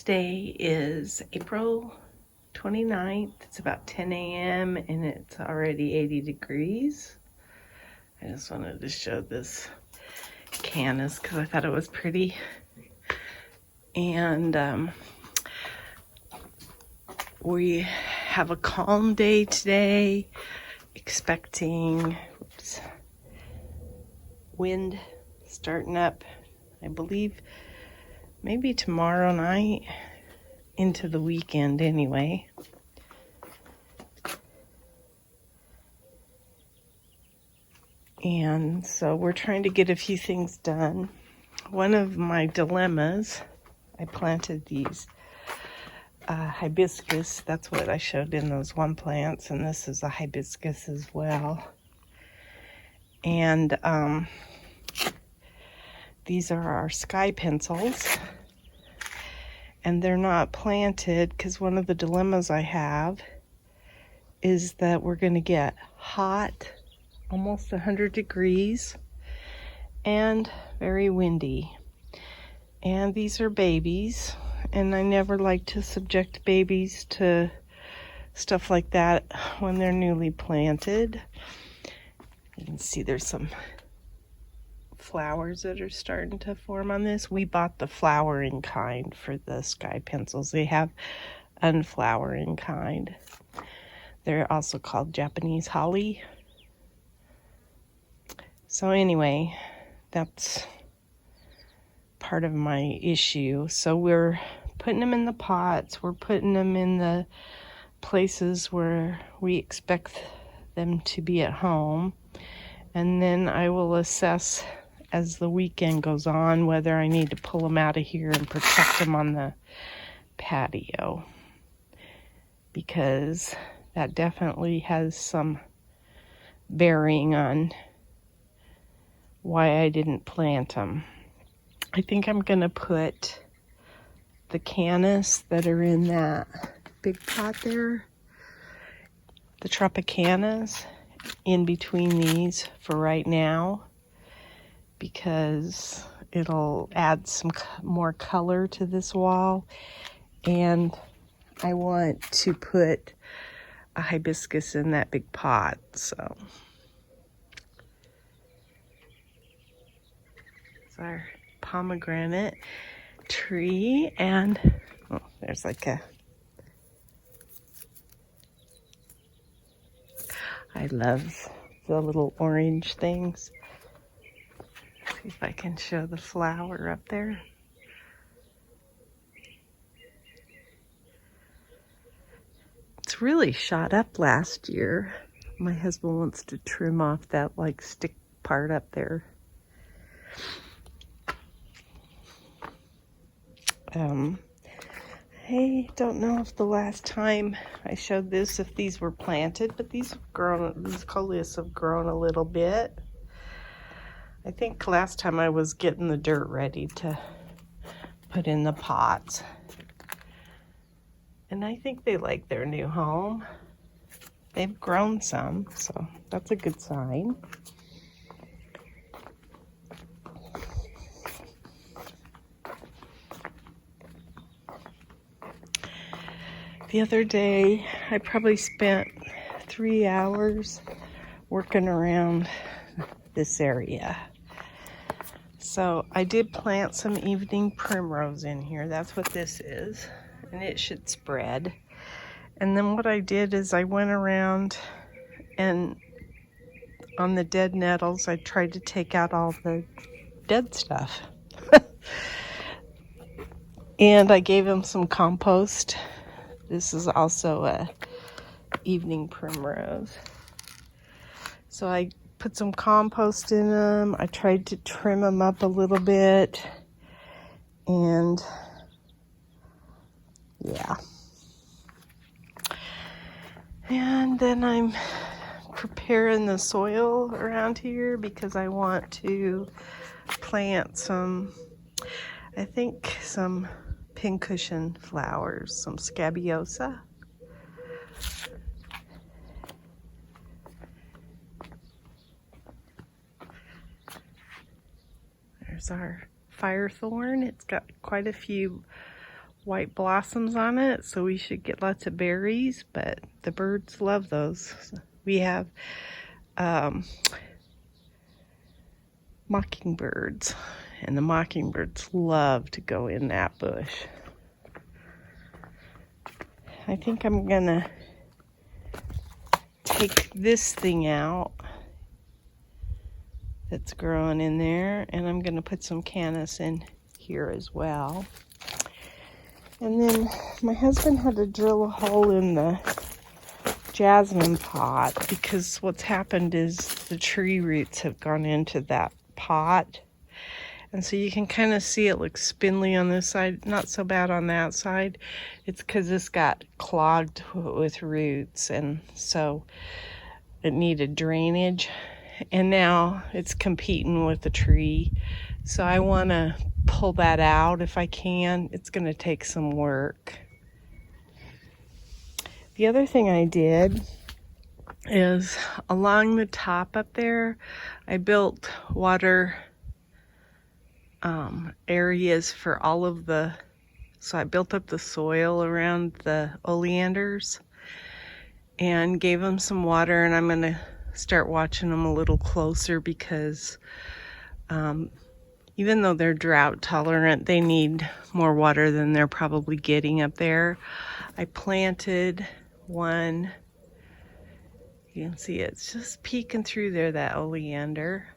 Today is April 29th. It's about 10 a.m. and it's already 80 degrees. I just wanted to show this canis because I thought it was pretty. And we have a calm day today, expecting wind starting up, I believe, maybe tomorrow night into the weekend anyway. And so we're trying to get a few things done. One of my dilemmas, I planted these hibiscus. That's what I showed in those one plants, and this is a hibiscus as well. And these are our sky pencils, and they're not planted because one of the dilemmas I have is that we're going to get hot, almost 100 degrees, and very windy. And these are babies, and I never like to subject babies to stuff like that when they're newly planted. You can see there's some flowers that are starting to form on this. We bought the flowering kind for the sky pencils. They have unflowering kind. They're also called Japanese holly. So anyway, that's part of my issue. So we're putting them in the pots. We're putting them in the places where we expect them to be at home. And then I will assess as the weekend goes on whether I need to pull them out of here and protect them on the patio, because that definitely has some bearing on why I didn't plant them. I think I'm going to put the canis that are in that big pot there, the Tropicanas, in between these for right now, because it'll add some more color to this wall. And I want to put a hibiscus in that big pot. So it's our pomegranate tree, and there's like I love the little orange things. See if I can show the flower up there. It's really shot up last year. My husband wants to trim off that like stick part up there. I don't know if the last time I showed this, if these were planted, but these coleus have grown a little bit. I think last time I was getting the dirt ready to put in the pots. And I think they like their new home. They've grown some, so that's a good sign. The other day, I probably spent 3 hours working around this area. So I did plant some evening primrose in here. That's what this is, and it should spread. And then what I did is I went around, and on the dead nettles, I tried to take out all the dead stuff. And I gave them some compost. This is also a evening primrose. So I put some compost in them. I tried to trim them up a little bit. And yeah. And then I'm preparing the soil around here because I want to plant some, I think some pincushion flowers, some scabiosa. There's our firethorn. It's got quite a few white blossoms on it, so we should get lots of berries, but the birds love those. We have mockingbirds, and the mockingbirds love to go in that bush. I think I'm gonna take this thing out that's growing in there, and I'm gonna put some cannas in here as well. And then my husband had to drill a hole in the jasmine pot because what's happened is the tree roots have gone into that pot. And so you can kind of see it looks spindly on this side, not so bad on that side. It's because this got clogged with roots, and so it needed drainage. And now it's competing with the tree. So I want to pull that out if I can. It's going to take some work. The other thing I did is along the top up there, I built water areas for all of so I built up the soil around the oleanders and gave them some water, and I'm going to start watching them a little closer because even though they're drought tolerant, they need more water than they're probably getting up there. I planted one. You can see it's just peeking through there, that oleander.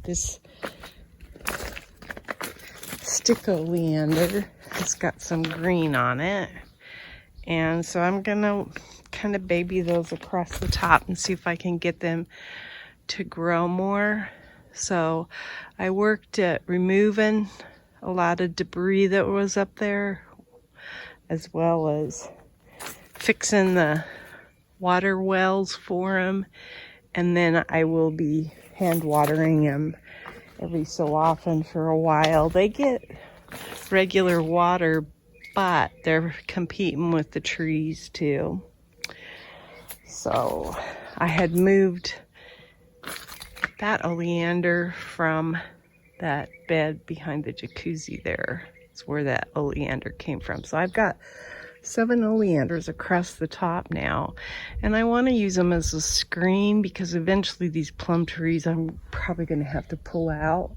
This stick oleander has got some green on it. And so I'm gonna kind of baby those across the top and see if I can get them to grow more. So I worked at removing a lot of debris that was up there, as well as fixing the water wells for them. And then I will be hand watering them every so often for a while. They get regular water, but they're competing with the trees too. So I had moved that oleander from that bed behind the jacuzzi there. It's where that oleander came from. So I've got 7 oleanders across the top now, and I want to use them as a screen because eventually these plum trees I'm probably going to have to pull out.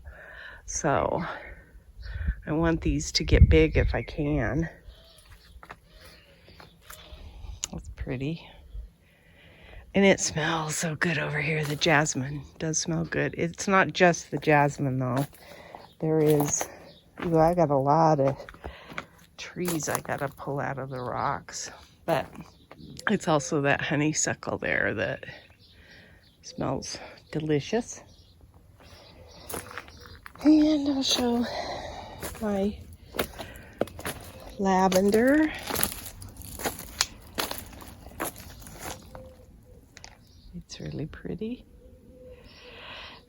So I want these to get big if I can. That's pretty. And it smells so good over here. The jasmine does smell good. It's not just the jasmine though. There is, I got a lot of trees I gotta pull out of the rocks, but it's also that honeysuckle there that smells delicious. And I'll show my lavender. It's really pretty.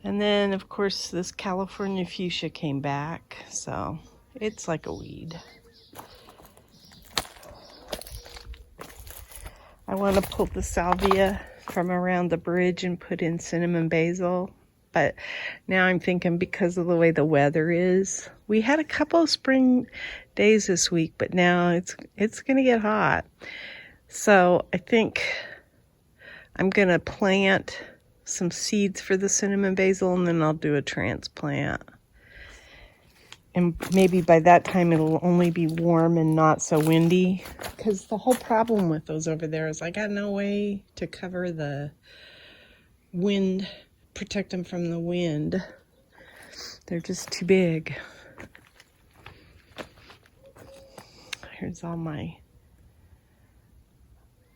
And then of course this California fuchsia came back, so it's like a weed. I want to pull the salvia from around the bridge and put in cinnamon basil. But now I'm thinking because of the way the weather is, we had a couple of spring days this week, but now it's going to get hot. So I think I'm going to plant some seeds for the cinnamon basil, and then I'll do a transplant. And maybe by that time it'll only be warm and not so windy. Because the whole problem with those over there is I got no way to cover the wind, protect them from the wind. They're just too big. Here's all my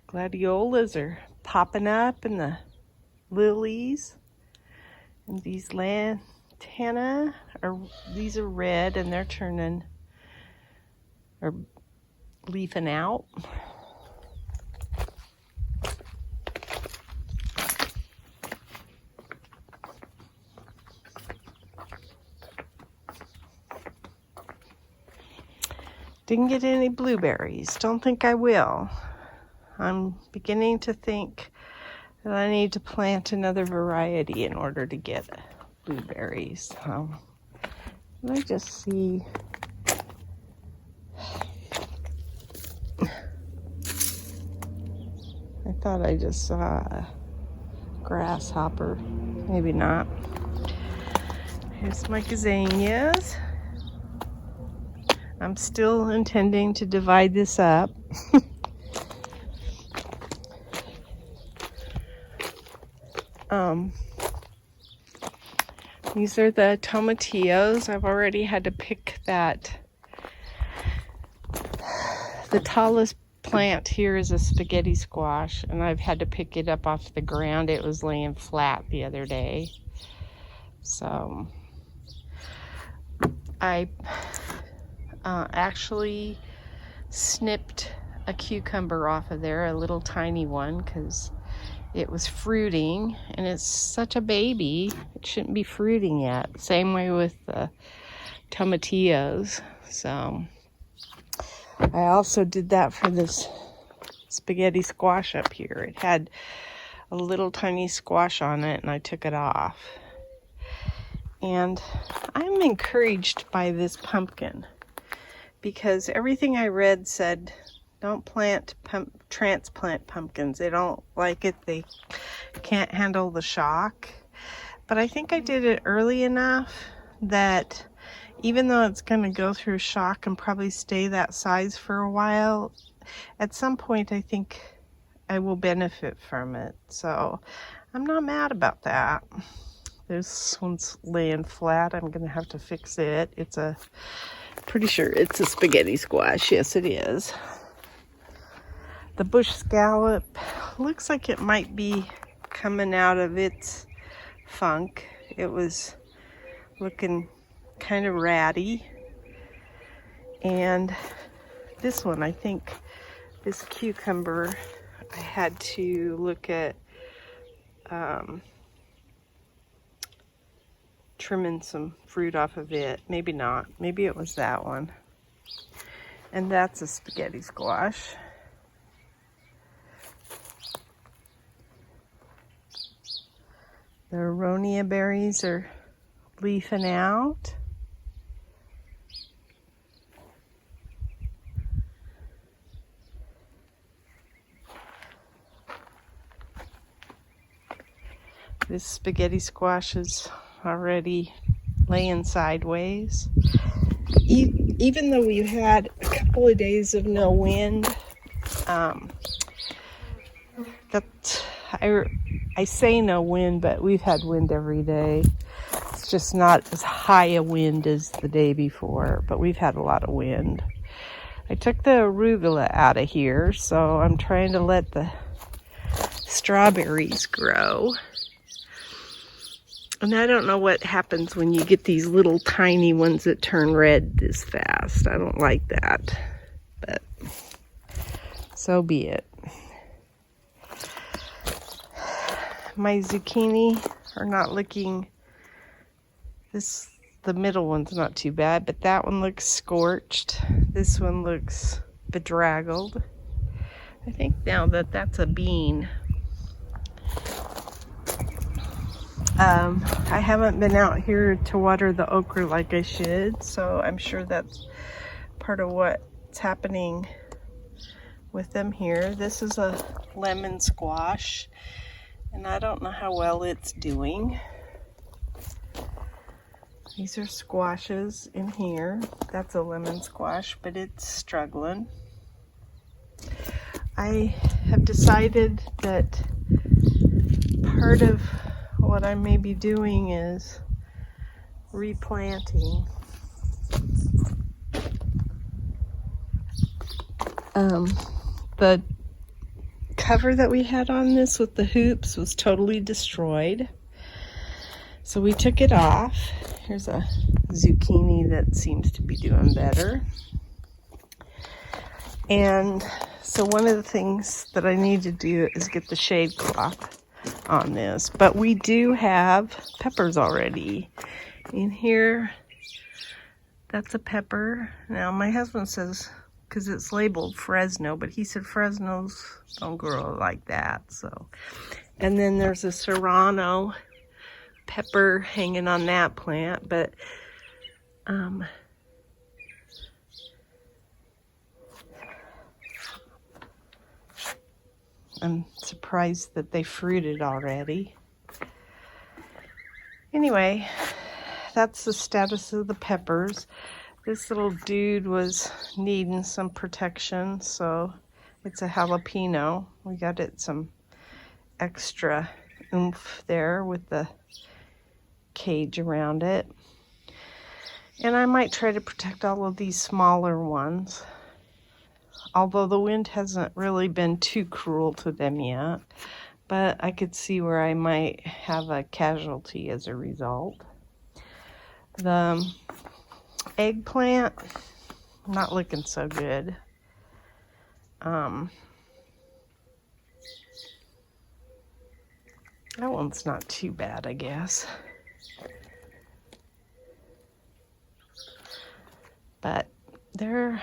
gladiolas are popping up, and the lilies. And these lantana, these are red, and they're turning, or leafing out. Didn't get any blueberries. Don't think I will. I'm beginning to think that I need to plant another variety in order to get blueberries. Let me just see I thought I just saw a grasshopper. Maybe not. Here's my gazanias. I'm still intending to divide this up. These are the tomatillos. I've already had to pick that. The tallest plant here is a spaghetti squash, and I've had to pick it up off the ground. It was laying flat the other day. So I actually snipped a cucumber off of there, a little tiny one, because it was fruiting, and it's such a baby. It shouldn't be fruiting yet. Same way with the tomatillos. So I also did that for this spaghetti squash up here. It had a little tiny squash on it, and I took it off. And I'm encouraged by this pumpkin because everything I read said don't transplant pumpkins. They don't like it. They can't handle the shock. But I think I did it early enough that even though it's going to go through shock and probably stay that size for a while, at some point I think I will benefit from it. So I'm not mad about that. This one's laying flat. I'm going to have to fix it. Pretty sure it's a spaghetti squash. Yes, it is. The bush scallop looks like it might be coming out of its funk. It was looking kind of ratty. And this one, I think, this cucumber, I had to look at trimming some fruit off of it. Maybe not. Maybe it was that one. And that's a spaghetti squash. The aronia berries are leafing out. This spaghetti squash is already laying sideways. Even though we had a couple of days of no wind, I say no wind, but we've had wind every day. It's just not as high a wind as the day before, but we've had a lot of wind. I took the arugula out of here, so I'm trying to let the strawberries grow. And I don't know what happens when you get these little tiny ones that turn red this fast. I don't like that, but so be it. My zucchini are not looking, the middle one's not too bad, but that one looks scorched. This one looks bedraggled. I think now that that's a bean. I haven't been out here to water the okra like I should, so I'm sure that's part of what's happening with them here. This is a lemon squash, and I don't know how well it's doing. These are squashes in here. That's a lemon squash, but it's struggling. I have decided that part of what I may be doing is replanting. The cover that we had on this with the hoops was totally destroyed. So we took it off. Here's a zucchini that seems to be doing better. And so one of the things that I need to do is get the shade cloth on this. But we do have peppers already. In here, that's a pepper. Now my husband says, because it's labeled Fresno, but he said Fresnos don't grow like that. So, and then there's a serrano pepper hanging on that plant, but I'm surprised that they fruited already. Anyway, that's the status of the peppers. This little dude was needing some protection, so it's a jalapeno. We got it some extra oomph there with the cage around it. And I might try to protect all of these smaller ones, although the wind hasn't really been too cruel to them yet. But I could see where I might have a casualty as a result. The eggplant, not looking so good. That one's not too bad, I guess. But they're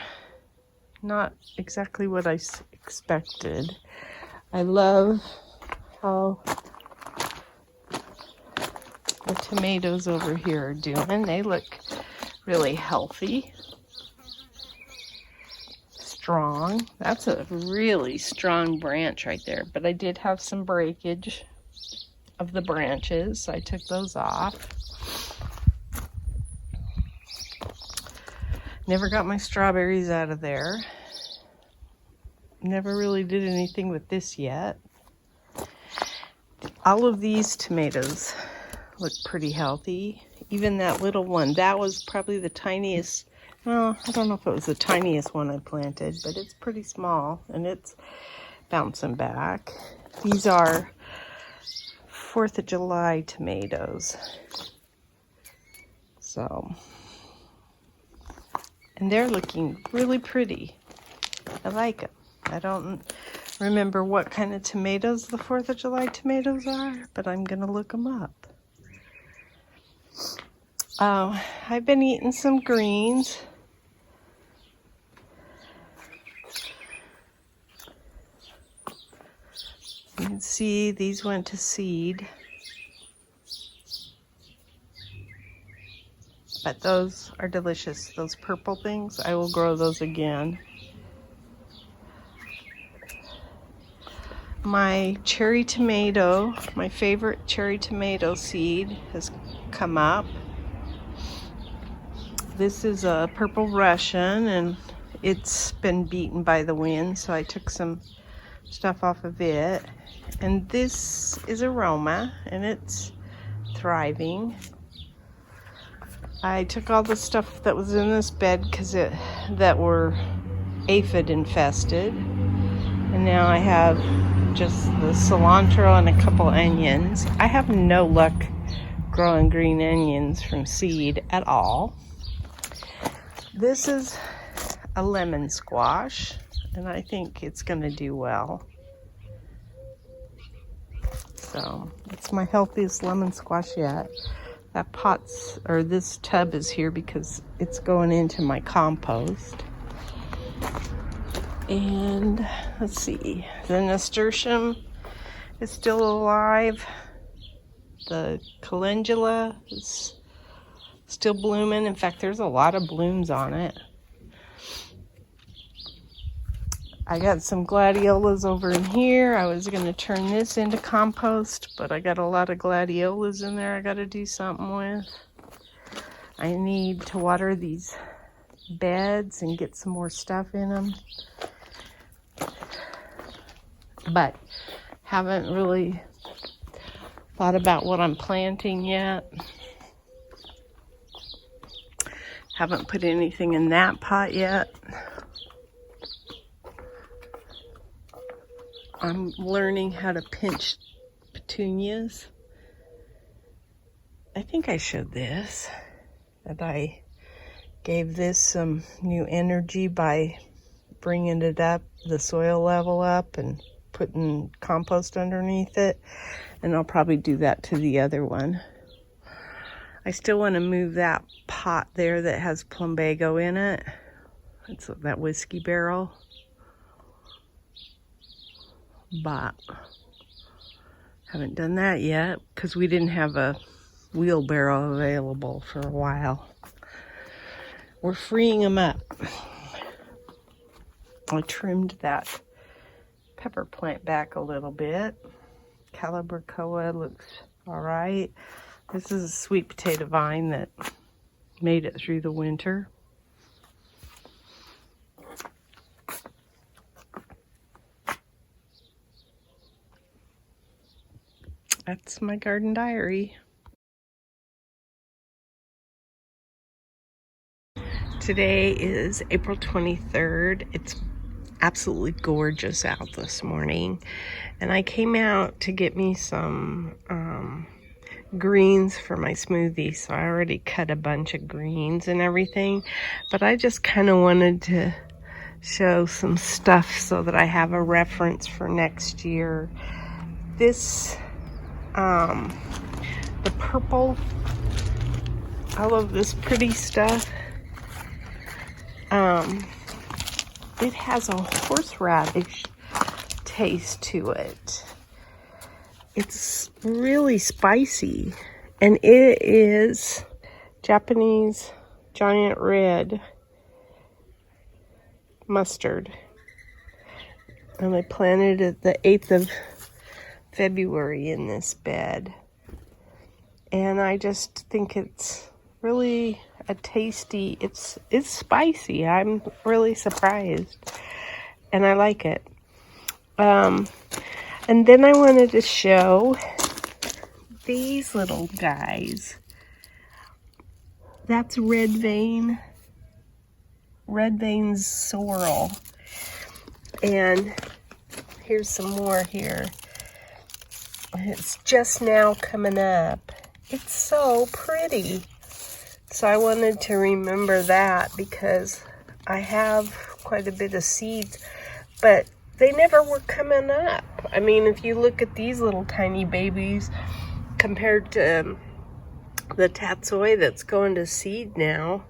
not exactly what I expected. I love how the tomatoes over here are doing. They look really healthy, strong. That's a really strong branch right there, but I did have some breakage of the branches, so I took those off. Never got my strawberries out of there. Never really did anything with this yet. All of these tomatoes look pretty healthy. Even that little one, that was probably the tiniest. Well, I don't know if it was the tiniest one I planted, but it's pretty small and it's bouncing back. These are 4th of July tomatoes. So, and they're looking really pretty. I like them. I don't remember what kind of tomatoes the 4th of July tomatoes are, but I'm going to look them up. I've been eating some greens. You can see these went to seed. But those are delicious. Those purple things, I will grow those again. My cherry tomato, my favorite cherry tomato seed has come up. This is a purple Russian and it's been beaten by the wind, so I took some stuff off of it. And this is Aroma and it's thriving. I took all the stuff that was in this bed that were aphid infested. And now I have just the cilantro and a couple onions. I have no luck growing green onions from seed at all. This is a lemon squash, and I think it's going to do well. So it's my healthiest lemon squash yet. That this tub is here because it's going into my compost. And let's see, the nasturtium is still alive. The calendula is still blooming. In fact, there's a lot of blooms on it. I got some gladiolas over in here. I was going to turn this into compost, but I got a lot of gladiolas in there I got to do something with. I need to water these beds and get some more stuff in them. But haven't really thought about what I'm planting yet. Haven't put anything in that pot yet. I'm learning how to pinch petunias. I think I showed this, that I gave this some new energy by bringing it up, the soil level up, and putting compost underneath it. And I'll probably do that to the other one. I still want to move that pot there that has plumbago in it. It's that whiskey barrel. But haven't done that yet because we didn't have a wheelbarrow available for a while. We're freeing them up. I trimmed that pepper plant back a little bit. Calibrachoa looks all right. This is a sweet potato vine that made it through the winter. That's my garden diary. Today is April 23rd. It's absolutely gorgeous out this morning. And I came out to get me some greens for my smoothie. So I already cut a bunch of greens and everything. But I just kind of wanted to show some stuff so that I have a reference for next year. This, the purple, all of this pretty stuff. It has a horseradish taste to it. It's really spicy, and it is Japanese giant red mustard. And I planted it the 8th of February in this bed. And I just think it's really a tasty, it's spicy. I'm really surprised. And I like it. And then I wanted to show these little guys. That's red vein sorrel. And here's some more here. It's just now coming up. It's so pretty. So I wanted to remember that because I have quite a bit of seeds, but they never were coming up. I mean, if you look at these little tiny babies compared to the tatsoi that's going to seed now,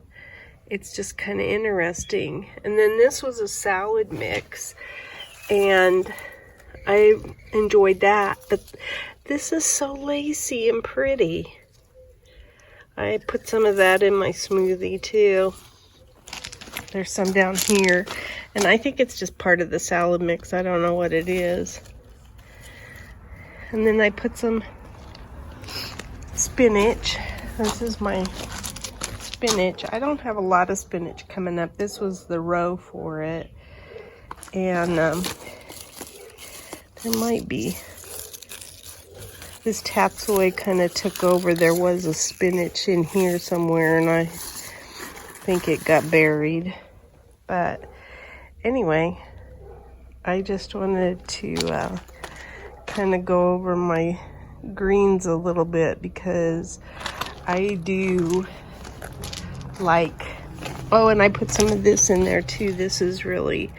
it's just kind of interesting. And then this was a salad mix, and I enjoyed that. But this is so lacy and pretty. I put some of that in my smoothie too. There's some down here. And I think it's just part of the salad mix. I don't know what it is. And then I put some spinach. This is my spinach. I don't have a lot of spinach coming up. This was the row for it. And there might be. This tatsoi kind of took over. There was a spinach in here somewhere, and I think it got buried. But anyway, I just wanted to kind of go over my greens a little bit because I do like, oh, and I put some of this in there too. This is really,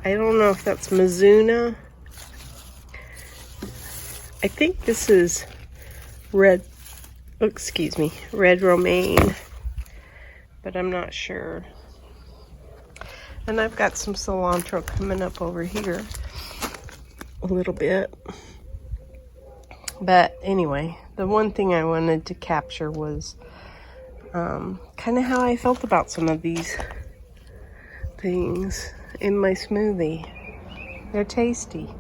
I don't know if that's Mizuna. I think this is red romaine, but I'm not sure. And I've got some cilantro coming up over here a little bit. But anyway, the one thing I wanted to capture was kind of how I felt about some of these things in my smoothie. They're tasty.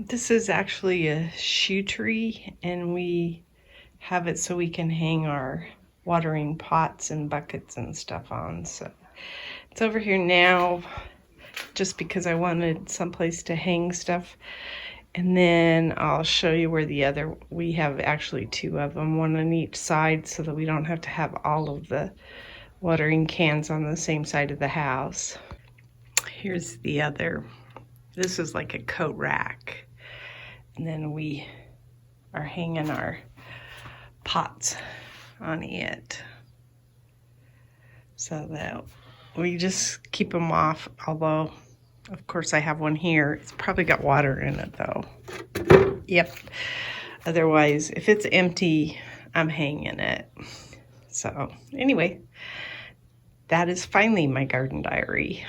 This is actually a shoe tree, and we have it so we can hang our watering pots and buckets and stuff on. So it's over here now just because I wanted someplace to hang stuff. And then I'll show you where we have actually 2 of them, one on each side, so that we don't have to have all of the watering cans on the same side of the house. Here's the other. This is like a coat rack. And then we are hanging our pots on it so that we just keep them off. Although, of course, I have one here. It's probably got water in it, though. Yep. Otherwise, if it's empty, I'm hanging it. So, anyway, that is finally my garden diary.